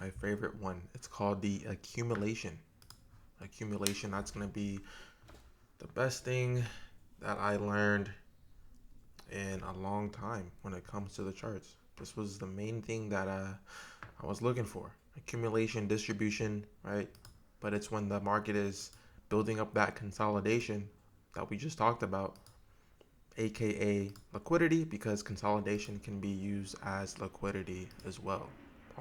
my favorite one. It's called the accumulation. Accumulation, that's going to be the best thing that I learned in a long time when it comes to the charts. This was the main thing that I was looking for. Accumulation, distribution, right? But it's when the market is building up that consolidation that we just talked about, aka liquidity, because consolidation can be used as liquidity as well.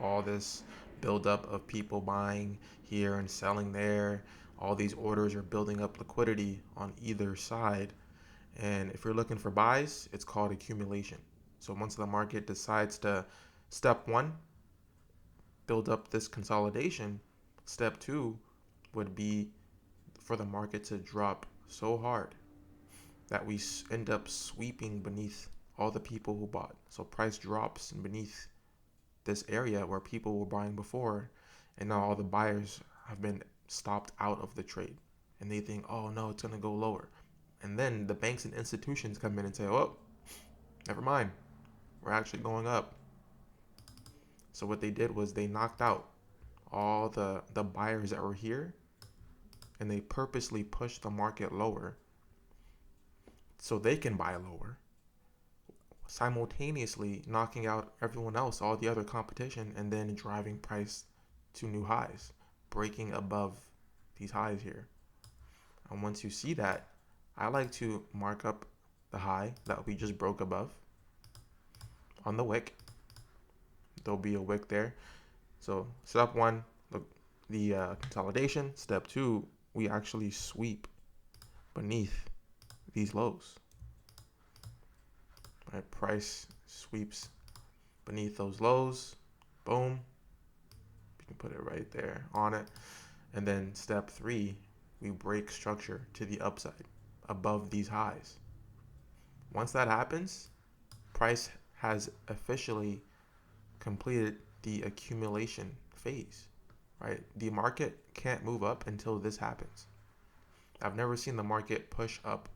All this buildup of people buying here and selling there, all these orders are building up liquidity on either side. And if you're looking for buys, it's called accumulation. So once the market decides to, step one, build up this consolidation, step two would be for the market to drop so hard that we end up sweeping beneath all the people who bought. So price drops beneath this area where people were buying before, and now all the buyers have been stopped out of the trade. And they think, oh no, it's going to go lower. And then the banks and institutions come in and say, oh, never mind, we're actually going up. So what they did was they knocked out all the buyers that were here, and they purposely pushed the market lower so they can buy lower, simultaneously knocking out everyone else, all the other competition, and then driving price to new highs, breaking above these highs here. And once you see that, I like to mark up the high that we just broke above on the wick. There'll be a wick there. So step one, the consolidation. Step two, we actually sweep beneath these lows. Right, price sweeps beneath those lows. Boom. You can put it right there on it. And then step three, we break structure to the upside above these highs. Once that happens, price has officially completed the accumulation phase, right? The market can't move up until this happens. I've never seen the market push up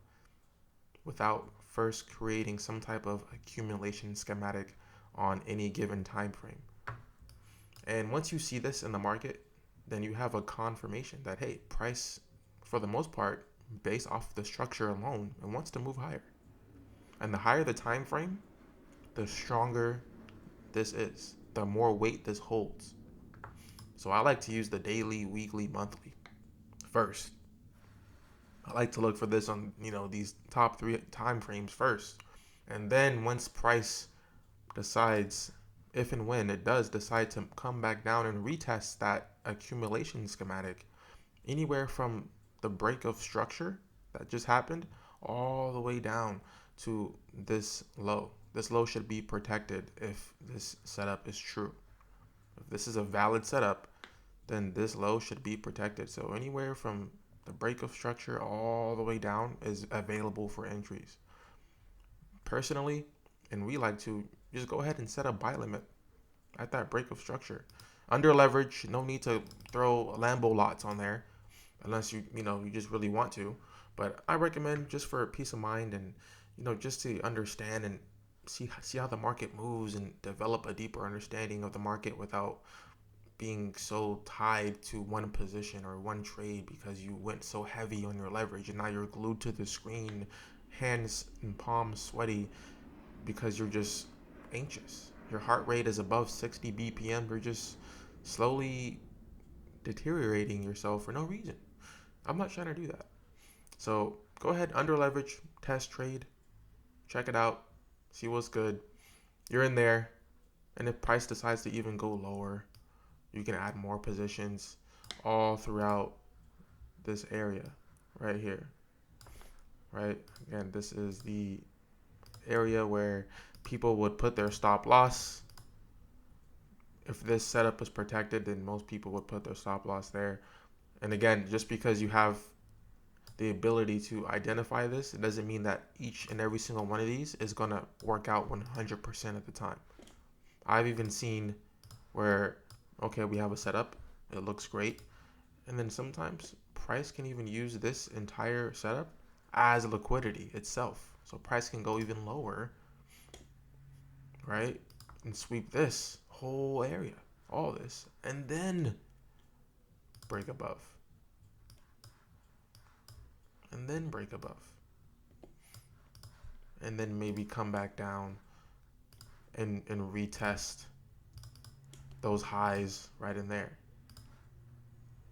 without first creating some type of accumulation schematic on any given time frame. And once you see this in the market, then you have a confirmation that, hey, price, for the most part, based off the structure alone, it wants to move higher. And the higher the time frame, the stronger this is, the more weight this holds. So I like to use the daily, weekly, monthly first. I like to look for this on, these top three time frames first. And then once price decides, if and when it does decide to come back down and retest that accumulation schematic, anywhere from the break of structure that just happened all the way down to this low. This low should be protected if this setup is true. If this is a valid setup, then this low should be protected. So anywhere from the break of structure all the way down is available for entries. Personally, and we like to just go ahead and set a buy limit at that break of structure. Under leverage, no need to throw Lambo lots on there unless you just really want to. But I recommend, just for peace of mind and just to understand and see how the market moves and develop a deeper understanding of the market without being so tied to one position or one trade because you went so heavy on your leverage and now you're glued to the screen, hands and palms sweaty because you're just anxious. Your heart rate is above 60 BPM. You're just slowly deteriorating yourself for no reason. I'm not trying to do that. So go ahead, under leverage, test trade, check it out, see what's good. You're in there, and if price decides to even go lower, you can add more positions all throughout this area right here. Right? Again, this is the area where people would put their stop loss. If this setup is protected, then most people would put their stop loss there. And again, just because you have the ability to identify this, it doesn't mean that each and every single one of these is going to work out 100% of the time. I've even seen where, okay, we have a setup, it looks great, and then sometimes price can even use this entire setup as liquidity itself. So price can go even lower, right, and sweep this whole area all this, and then break above, and then break above, and then maybe come back down and retest those highs right in there.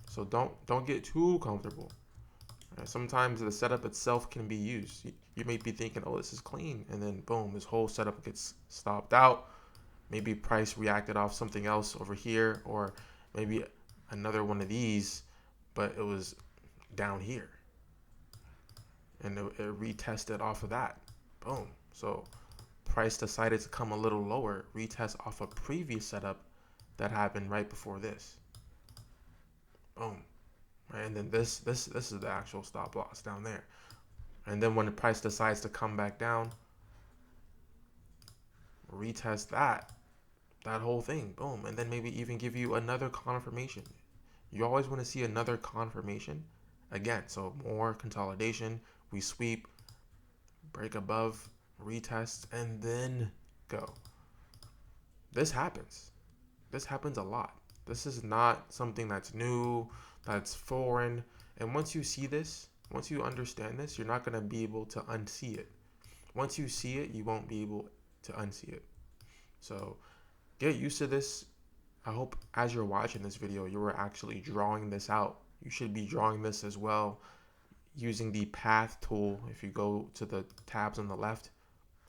So don't get too comfortable. Sometimes the setup itself can be used. You may be thinking, oh, this is clean, and then boom, this whole setup gets stopped out. Maybe price reacted off something else over here, or maybe another one of these, but it was down here, and it retested off of that. Boom. So price decided to come a little lower, retest off a previous setup that happened right before this. Boom. Right, and then this is the actual stop loss down there. And then when the price decides to come back down, retest that whole thing, boom, and then maybe even give you another confirmation. You always want to see another confirmation again. So more consolidation, we sweep, break above, retest, and then go. This happens a lot. This is not something that's new, that's foreign. And once you see this, once you understand this, you're not going to be able to unsee it. Once you see it, you won't be able to unsee it. So get used to this. I hope as you're watching this video, you are actually drawing this out. You should be drawing this as well using the path tool. If you go to the tabs on the left,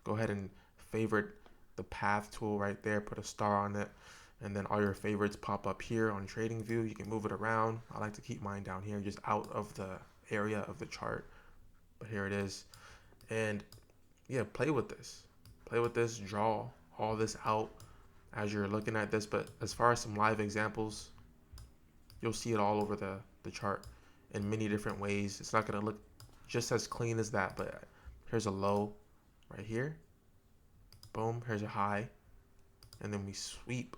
go ahead and favorite the path tool right there, put a star on it, and then all your favorites pop up here on trading view. You can move it around. I like to keep mine down here, just out of the area of the chart, but here it is. And yeah, play with this, draw all this out as you're looking at this. But as far as some live examples, you'll see it all over the chart in many different ways. It's not going to look just as clean as that, but here's a low right here, boom, here's a high, and then we sweep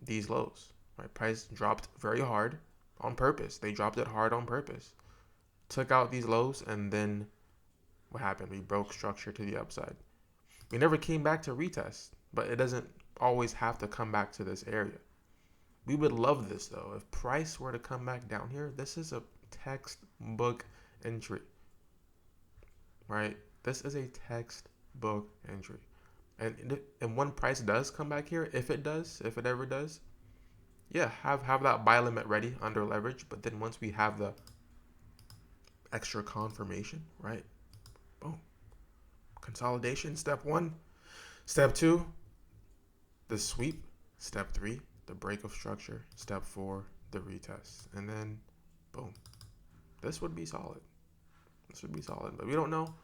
these lows. Right, price dropped very hard on purpose. They dropped it hard on purpose, took out these lows, and then what happened? We broke structure to the upside. We never came back to retest, but it doesn't always have to come back to this area. We would love this though. If price were to come back down here, this is a textbook entry, right? This is a textbook entry. And when price does come back here, if it ever does, yeah, have that buy limit ready under leverage. But then once we have the extra confirmation, right? Boom. Consolidation, step 1. Step 2, the sweep. Step 3, the break of structure. Step 4, the retest. And then boom. This would be solid. But we don't know.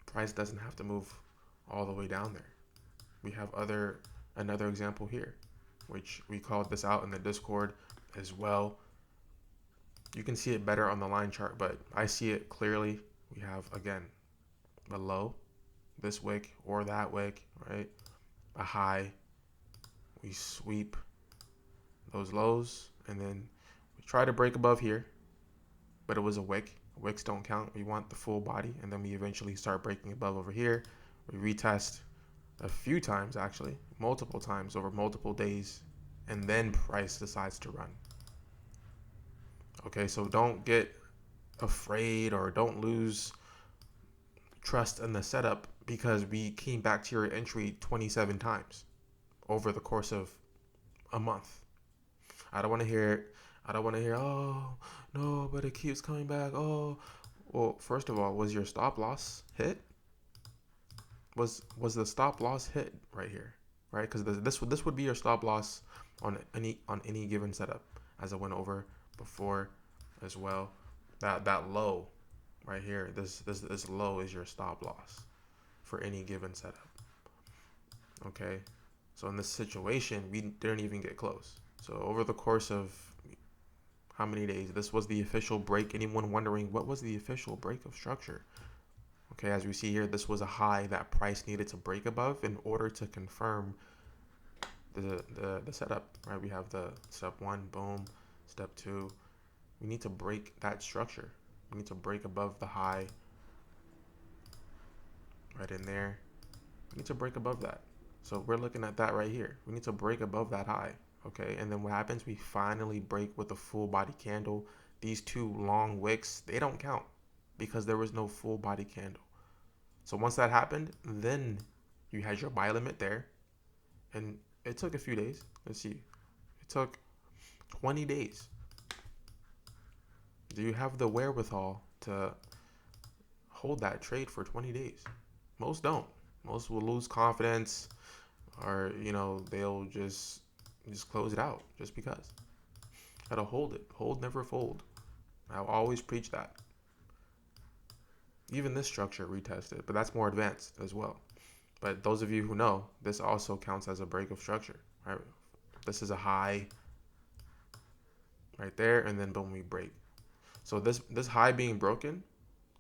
Price doesn't have to move all the way down there. We have another example here, which we called this out in the Discord as well. You can see it better on the line chart, but I see it clearly. We have, again, a low, this wick or that wick, right? A high. We sweep those lows, and then we try to break above here, but it was a wick. Wicks don't count. We want the full body, and then we eventually start breaking above over here. We retest a few times, actually, multiple times over multiple days, and then price decides to run. Okay, so don't get afraid or don't lose trust in the setup because we came back to your entry 27 times over the course of a month. I don't want to hear it. Oh, no, but it keeps coming back. Oh, well, first of all, was your stop loss hit? Was the stop loss hit right here, right? Because this would be your stop loss on any given setup, as I went over before as well. That low right here, this low is your stop loss for any given setup. Okay, so in this situation, we didn't even get close. So over the course of how many days, this was the official break. Anyone wondering what was the official break of structure? Okay, as we see here, this was a high that price needed to break above in order to confirm the setup, right? We have the step 1, boom. Step 2, we need to break that structure. We need to break above the high right in there. We need to break above that. So we're looking at that right here. We need to break above that high, okay? And then what happens? We finally break with a full body candle. These two long wicks, they don't count because there was no full body candle. So once that happened, then you had your buy limit there. And it took a few days. Let's see. It took 20 days. Do you have the wherewithal to hold that trade for 20 days? Most don't. Most will lose confidence, or they'll just close it out just because. Gotta hold it. Hold, never fold. I'll always preach that. Even this structure retested, but that's more advanced as well. But those of you who know, this also counts as a break of structure. Right? This is a high right there, and then boom, we break. So this high being broken,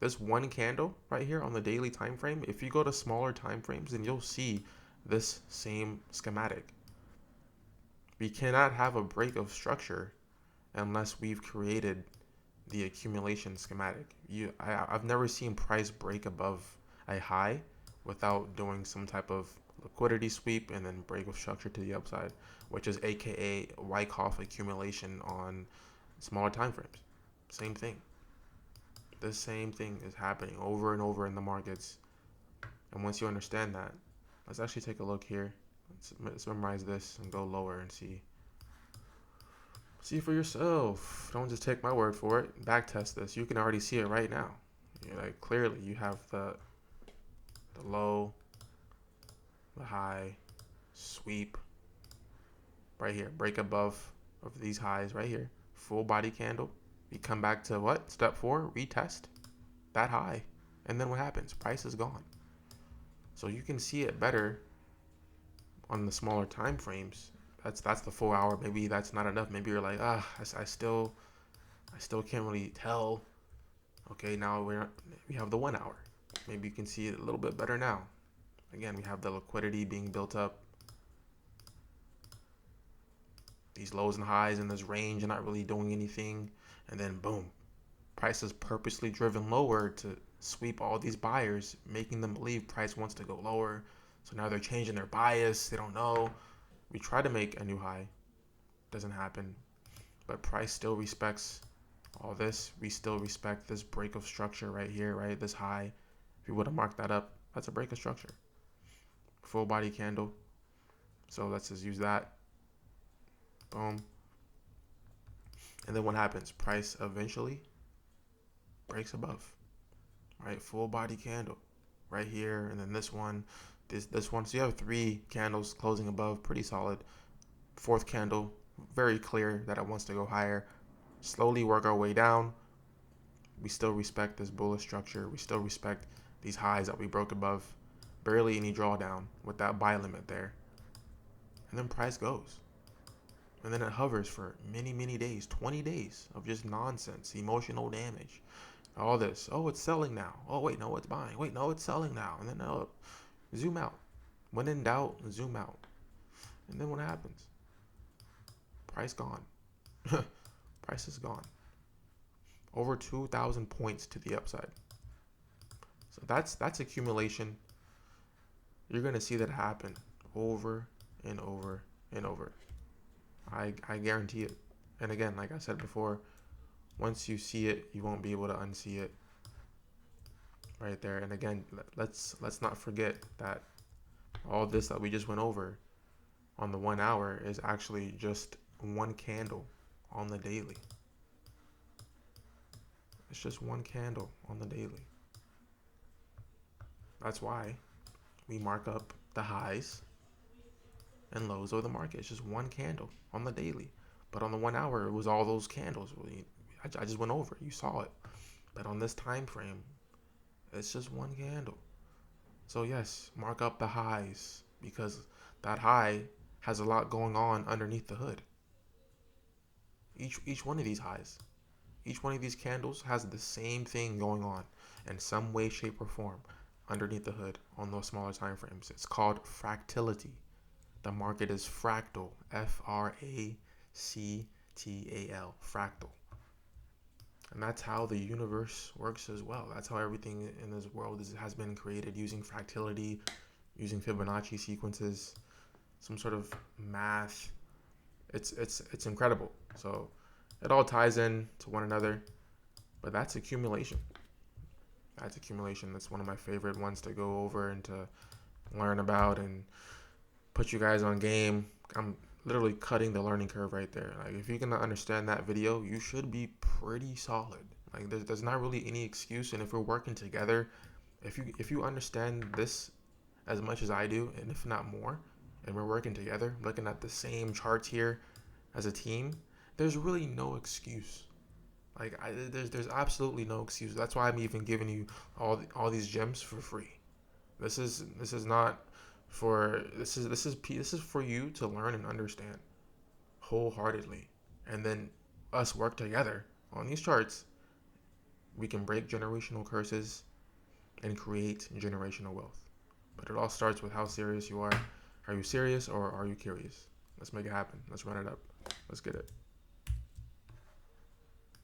this one candle right here on the daily time frame, if you go to smaller time frames, then you'll see this same schematic. We cannot have a break of structure unless we've created the accumulation schematic. I've never seen price break above a high without doing some type of liquidity sweep and then break of structure to the upside, which is aka Wyckoff accumulation on smaller time frames. Same thing. The same thing is happening over and over in the markets. And once you understand that, let's actually take a look here. Let's memorize this and go lower and see. See for yourself. Don't just take my word for it. Backtest this. You can already see it right now. Like clearly, you have the low, the high, sweep right here. Break above of these highs right here. Full body candle. We come back to what? Step 4, retest that high. And then what happens? Price is gone. So you can see it better on the smaller time frames. That's the 4 hour. Maybe that's not enough. Maybe you're like, I still can't really tell. Okay, now we have the 1 hour. Maybe you can see it a little bit better now. Again, we have the liquidity being built up. These lows and highs in this range are not really doing anything. And then boom, price is purposely driven lower to sweep all these buyers, making them believe price wants to go lower. So now they're changing their bias. They don't know. We try to make a new high. Doesn't happen. But price still respects all this. We still respect this break of structure right here, right? This high. If you would have marked that up, that's a break of structure. Full body candle. So let's just use that. Boom. And then what happens? Price eventually breaks above. Right? Full body candle. Right here. And then this one. This one. So you have 3 candles closing above. Pretty solid. 4th candle. Very clear that it wants to go higher. Slowly work our way down. We still respect this bullish structure. We still respect these highs that we broke above. Barely any drawdown with that buy limit there. And then price goes. And then it hovers for many, many days. 20 days of just nonsense. Emotional damage. All this. Oh, it's selling now. Oh, wait, no, it's buying. Wait, no, it's selling now. And then zoom out. When in doubt, zoom out. And then what happens? Price gone. Price is gone. Over 2,000 points to the upside. So that's accumulation. You're going to see that happen over and over and over. I guarantee it. And again, like I said before, once you see it, you won't be able to unsee it. Right there. And again, let's not forget that all this that we just went over on the 1 hour is actually just one candle on the daily. It's just one candle on the daily. That's why we mark up the highs and lows of the market. It's just one candle on the daily. But on the 1 hour, it was all those candles. I just went over it. You saw it. But on this time frame, it's just one candle. So yes, mark up the highs because that high has a lot going on underneath the hood. Each one of these highs, each one of these candles has the same thing going on in some way, shape, or form underneath the hood on those smaller time frames. It's called fractality. The market is fractal. Fractal. Fractal. And that's how the universe works as well. That's how everything in this world has been created using fractality, using Fibonacci sequences, some sort of math. It's incredible. So it all ties in to one another, but that's accumulation. That's one of my favorite ones to go over and to learn about and put you guys on game. I'm literally cutting the learning curve right there. Like, if you can understand that video, you should be pretty solid. Like, there's not really any excuse. And if we're working together, if you understand this as much as I do, and if not more, and we're working together, looking at the same charts here as a team, there's really no excuse. Like, there's absolutely no excuse. That's why I'm even giving you all these gems for free. This is not for this is for you to learn and understand wholeheartedly, and then us work together on these charts. We can break generational curses and create generational wealth. But it all starts with how serious you are. Are you serious or are you curious? Let's make it happen. Let's run it up. Let's get it.